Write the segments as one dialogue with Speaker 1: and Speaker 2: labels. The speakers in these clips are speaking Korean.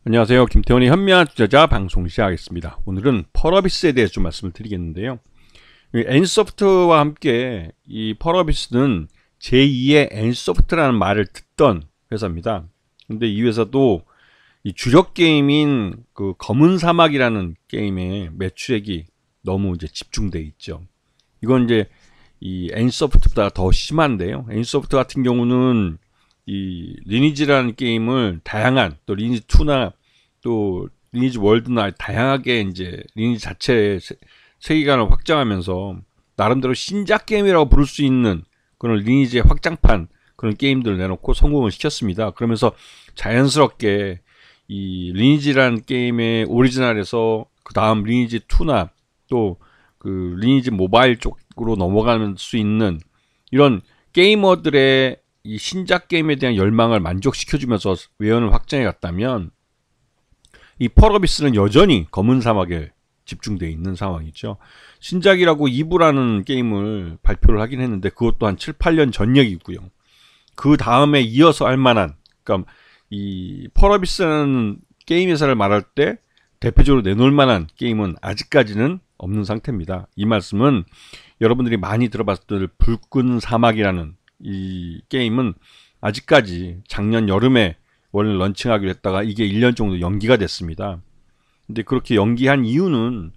Speaker 1: 안녕하세요. 김태원의 현명한 투자자 방송 시작하겠습니다. 오늘은 펄어비스에 대해서 좀 말씀을 드리겠는데요. N소프트와 함께 이 펄어비스는 제2의 N소프트라는 말을 듣던 회사입니다. 근데 이 회사도 이 주력 게임인 그 검은 사막이라는 게임에 매출액이 너무 이제 집중돼 있죠. 이건 이제 이 N소프트보다 더 심한데요. N소프트 같은 경우는 이 리니지라는 게임을 다양한 또 리니지2나 또 리니지 월드나 다양하게 이제 리니지 자체의 세계관을 확장하면서 나름대로 신작 게임이라고 부를 수 있는 그런 리니지의 확장판 그런 게임들을 내놓고 성공을 시켰습니다. 그러면서 자연스럽게 이 리니지라는 게임의 오리지널에서 그 다음 리니지2나 또 그 리니지 모바일 쪽으로 넘어갈 수 있는 이런 게이머들의 이 신작 게임에 대한 열망을 만족시켜주면서 외연을 확장해 갔다면 이 펄어비스는 여전히 검은 사막에 집중되어 있는 상황이죠. 신작이라고 2부라는 게임을 발표를 하긴 했는데 그것도 한 7, 8년 전 얘기고요. 그 다음에 이어서 할 만한, 그러니까 이 펄어비스라는 게임 회사를 말할 때 대표적으로 내놓을 만한 게임은 아직까지는 없는 상태입니다. 이 말씀은 여러분들이 많이 들어봤을 붉은 사막이라는 이 게임은 아직까지 작년 여름에 원래 런칭하기로 했다가 이게 1년 정도 연기가 됐습니다. 근데 그렇게 연기한 이유는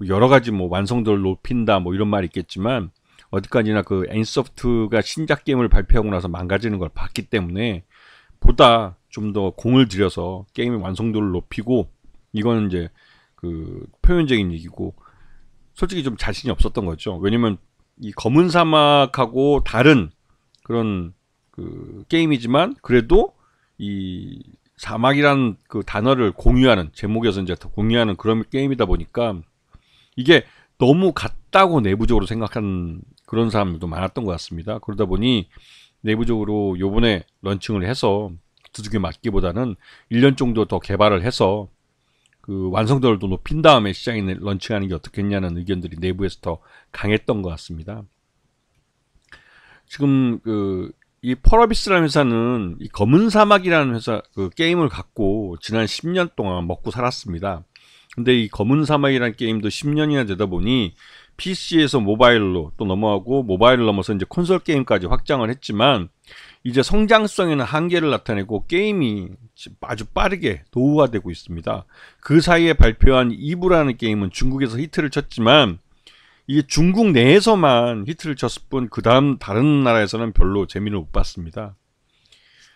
Speaker 1: 여러 가지 뭐 완성도를 높인다 뭐 이런 말이 있겠지만 어디까지나 그 N소프트가 신작 게임을 발표하고 나서 망가지는 걸 봤기 때문에 보다 좀 더 공을 들여서 게임의 완성도를 높이고, 이거는 이제 그 표면적인 얘기고 솔직히 좀 자신이 없었던 거죠. 왜냐면 이 검은 사막하고 다른 그런 그 게임이지만 그래도 이 사막이라는 그 단어를 공유하는, 제목에서 이제 더 공유하는 그런 게임이다 보니까 이게 너무 같다고 내부적으로 생각한 그런 사람들도 많았던 것 같습니다. 그러다 보니 내부적으로 요번에 런칭을 해서 두들겨 맞기보다는 1년 정도 더 개발을 해서 그 완성도를 더 높인 다음에 시장에 런칭하는 게 어떻겠냐는 의견들이 내부에서 더 강했던 것 같습니다. 지금 이 펄어비스라는 회사는 이 검은 사막이라는 회사 그 게임을 갖고 지난 10년 동안 먹고 살았습니다. 근데 이 검은 사막이라는 게임도 10년이나 되다 보니 PC에서 모바일로 또 넘어가고 모바일을 넘어서 이제 콘솔 게임까지 확장을 했지만 이제 성장성에는 한계를 나타내고 게임이 아주 빠르게 노후화되고 있습니다. 그 사이에 발표한 이브라는 게임은 중국에서 히트를 쳤지만 이게 중국 내에서만 히트를 쳤을 뿐 그 다음 다른 나라에서는 별로 재미를 못 봤습니다.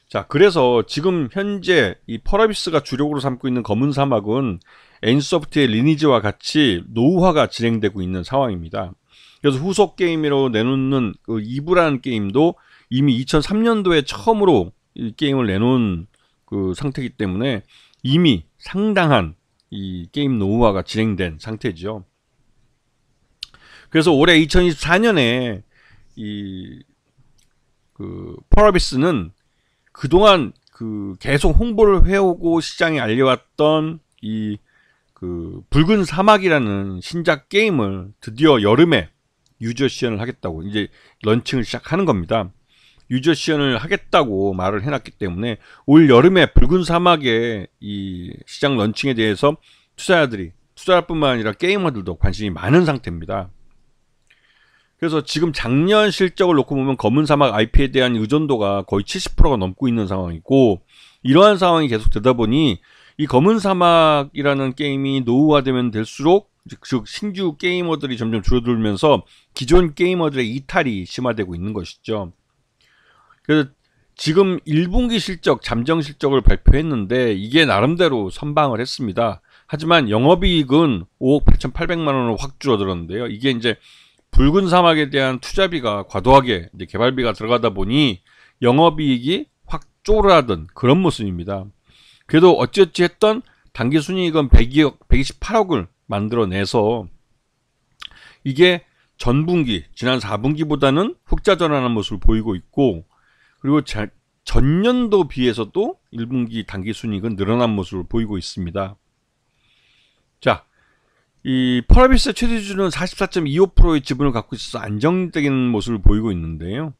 Speaker 1: 자, 그래서 지금 현재 이 펄어비스가 주력으로 삼고 있는 검은 사막은 N소프트의 리니지와 같이 노후화가 진행되고 있는 상황입니다. 그래서 후속 게임으로 내놓는 그 이브라는 게임도 이미 2003년도에 처음으로 이 게임을 내놓은 그 상태이기 때문에 이미 상당한 이 게임 노후화가 진행된 상태죠. 그래서 올해 2024년에 이 그 펄어비스는 그동안 그 계속 홍보를 해오고 시장에 알려왔던 이 그 붉은 사막이라는 신작 게임을 드디어 여름에 유저 시연을 하겠다고 이제 런칭을 시작하는 겁니다. 유저 시연을 하겠다고 말을 해놨기 때문에 올 여름에 붉은 사막의 이 시장 런칭에 대해서 투자할 뿐만 아니라 게이머들도 관심이 많은 상태입니다. 그래서 지금 작년 실적을 놓고 보면 검은 사막 IP에 대한 의존도가 거의 70%가 넘고 있는 상황이고, 이러한 상황이 계속 되다 보니 이 검은 사막이라는 게임이 노후화되면 될수록 즉 신규 게이머들이 점점 줄어들면서 기존 게이머들의 이탈이 심화되고 있는 것이죠. 그래서 지금 1분기 실적, 잠정 실적을 발표했는데 이게 나름대로 선방을 했습니다. 하지만 영업이익은 5억 8,800만 원으로 확 줄어들었는데요. 이게 이제 붉은 사막에 대한 투자비가 과도하게 이제 개발비가 들어가다 보니 영업이익이 확 쪼그라든 그런 모습입니다. 그래도 어찌어찌 했던 당기순이익은 128억을 만들어내서 이게 전분기, 지난 4분기보다는 흑자 전환한 모습을 보이고 있고, 그리고 전년도 비해서도 1분기 당기순이익은 늘어난 모습을 보이고 있습니다. 자, 이 펄어비스의 최대주주는 44.25%의 지분을 갖고 있어서 안정적인 모습을 보이고 있는데요.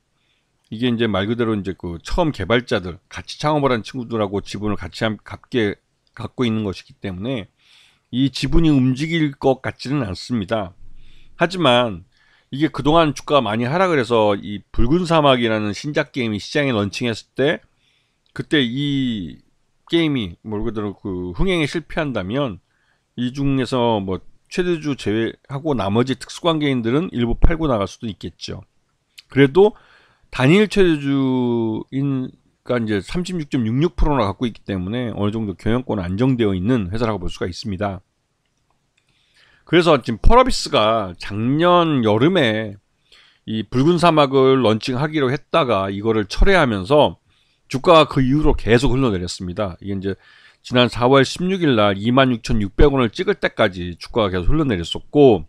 Speaker 1: 이게 이제 말 그대로 이제 그 처음 개발자들, 같이 창업을 한 친구들하고 지분을 같이 함께 갖고 있는 것이기 때문에 이 지분이 움직일 것 같지는 않습니다. 하지만 이게 그동안 주가가 많이 하락을 해서 이 붉은 사막이라는 신작 게임이 시장에 런칭했을 때 그때 이 게임이 뭐 그대로 그 흥행에 실패한다면 이 중에서 뭐 최대주 제외하고 나머지 특수관계인들은 일부 팔고 나갈 수도 있겠죠. 그래도 단일 최대주인 그러니까 이제 36.66%나 갖고 있기 때문에 어느 정도 경영권은 안정되어 있는 회사라고 볼 수가 있습니다. 그래서 지금 펄어비스가 작년 여름에 이 붉은 사막을 런칭하기로 했다가 이거를 철회하면서 주가가 그 이후로 계속 흘러내렸습니다. 이게 이제 지난 4월 16일 날 26,600원을 찍을 때까지 주가가 계속 흘러내렸었고,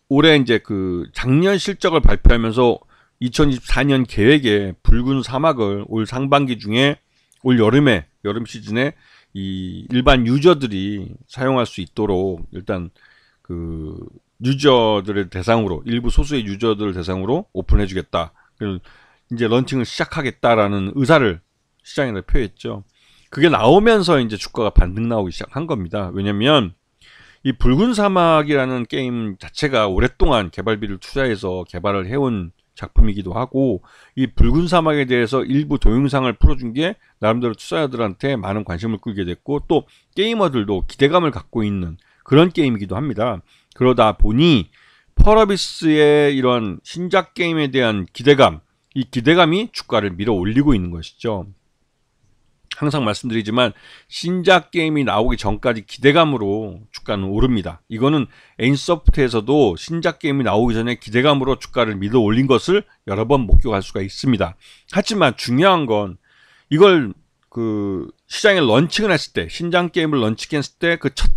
Speaker 1: 올해 이제 그 작년 실적을 발표하면서 2024년 계획에 붉은 사막을 올 상반기 중에 올 여름 시즌에 이 일반 유저들이 사용할 수 있도록 일단 그 유저들을 대상으로 일부 소수의 유저들을 대상으로 오픈해주겠다. 이제 런칭을 시작하겠다라는 의사를 시장에다 표했죠. 그게 나오면서 이제 주가가 반등 나오기 시작한 겁니다. 왜냐면 이 붉은 사막이라는 게임 자체가 오랫동안 개발비를 투자해서 개발을 해온 작품이기도 하고 이 붉은 사막에 대해서 일부 동영상을 풀어준 게 나름대로 투자자들한테 많은 관심을 끌게 됐고 또 게이머들도 기대감을 갖고 있는 그런 게임이기도 합니다. 그러다 보니 펄어비스의 이런 신작 게임에 대한 기대감, 이 기대감이 주가를 밀어 올리고 있는 것이죠. 항상 말씀드리지만 신작 게임이 나오기 전까지 기대감으로 주가는 오릅니다. 이거는 NC소프트에서도 신작 게임이 나오기 전에 기대감으로 주가를 밀어 올린 것을 여러 번 목격할 수가 있습니다. 하지만 중요한 건 이걸 그 시장에 런칭을 했을 때, 신작 게임을 런칭했을 때 그 첫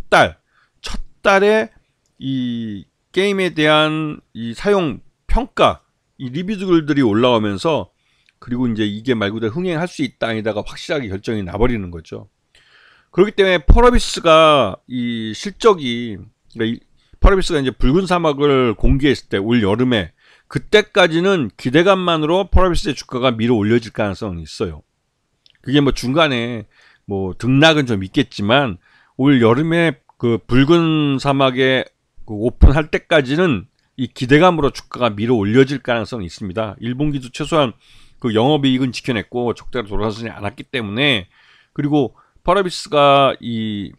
Speaker 1: 달에 이 게임에 대한 이 사용 평가, 이 리뷰들이 올라오면서 그리고 이제 이게 말 그대로 흥행할 수 있다 아니다가 확실하게 결정이 나버리는 거죠. 그렇기 때문에 펄어비스가 이 실적이 그러니까 펄어비스가 이제 붉은 사막을 공개했을 때 올 여름에 그때까지는 기대감만으로 펄어비스의 주가가 밀어 올려질 가능성이 있어요. 그게 뭐 중간에 뭐 등락은 좀 있겠지만 올 여름에 그 붉은 사막에 그 오픈할 때까지는 이 기대감으로 주가가 밀어 올려질 가능성이 있습니다. 1분기도 최소한 그 영업이익은 지켜냈고 적대로 돌아서지 않았기 때문에 그리고 펄어비스가 이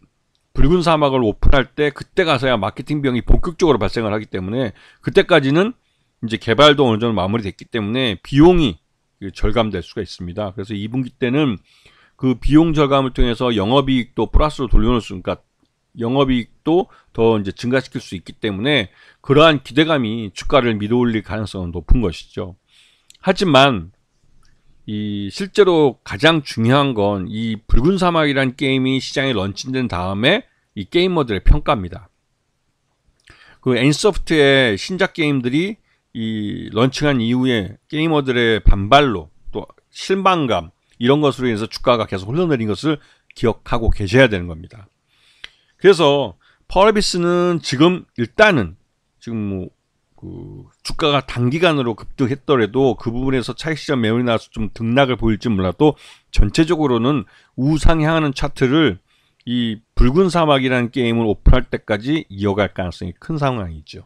Speaker 1: 붉은 사막을 오픈할 때 그때 가서야 마케팅 비용이 본격적으로 발생을 하기 때문에 그때까지는 이제 개발도 어느 정도 마무리됐기 때문에 비용이 절감될 수가 있습니다. 그래서 2분기 때는 그 비용 절감을 통해서 영업이익도 플러스로 돌려놓을 수, 그러니까 영업이익도 더 이제 증가시킬 수 있기 때문에 그러한 기대감이 주가를 밀어올릴 가능성은 높은 것이죠. 하지만 이 실제로 가장 중요한 건 이 붉은 사막이라는 게임이 시장에 런칭된 다음에 이 게이머들의 평가입니다. 그 NC소프트의 신작 게임들이 이 런칭한 이후에 게이머들의 반발로 또 실망감 이런 것으로 인해서 주가가 계속 흘러내린 것을 기억하고 계셔야 되는 겁니다. 그래서 펄어비스는 지금 일단은 지금 뭐 그 주가가 단기간으로 급등했더라도 그 부분에서 차익 시장 매물이 나와서 좀 등락을 보일지 몰라도 전체적으로는 우상향하는 차트를 이 붉은 사막이라는 게임을 오픈할 때까지 이어갈 가능성이 큰 상황이죠.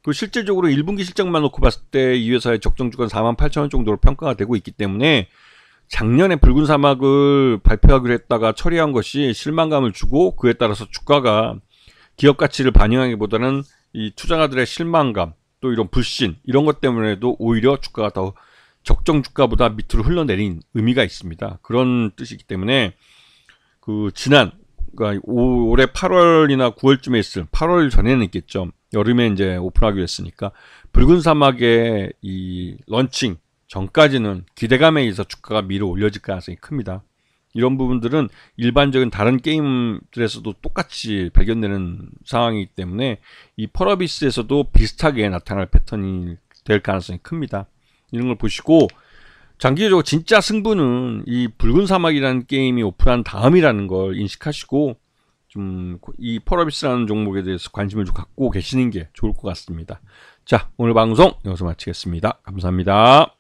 Speaker 1: 그 실질적으로 1분기 실적만 놓고 봤을 때 이 회사의 적정주가는 48,000원 정도로 평가가 되고 있기 때문에 작년에 붉은 사막을 발표하기로 했다가 처리한 것이 실망감을 주고 그에 따라서 주가가 기업 가치를 반영하기보다는 이 투자자들의 실망감 또 이런 불신 이런 것 때문에도 오히려 주가가 더 적정 주가보다 밑으로 흘러내린 의미가 있습니다. 그런 뜻이기 때문에 그 그러니까 올해 8월이나 9월쯤에 있을 8월 전에는 있겠죠. 여름에 이제 오픈하기로 했으니까 붉은 사막의 이 런칭 전까지는 기대감에 의해서 주가가 밀어 올려질 가능성이 큽니다. 이런 부분들은 일반적인 다른 게임들에서도 똑같이 발견되는 상황이기 때문에 이 펄어비스에서도 비슷하게 나타날 패턴이 될 가능성이 큽니다. 이런 걸 보시고 장기적으로 진짜 승부는 이 붉은 사막이라는 게임이 오픈한 다음이라는 걸 인식하시고 좀 이 펄어비스라는 종목에 대해서 관심을 좀 갖고 계시는 게 좋을 것 같습니다. 자, 오늘 방송 여기서 마치겠습니다. 감사합니다.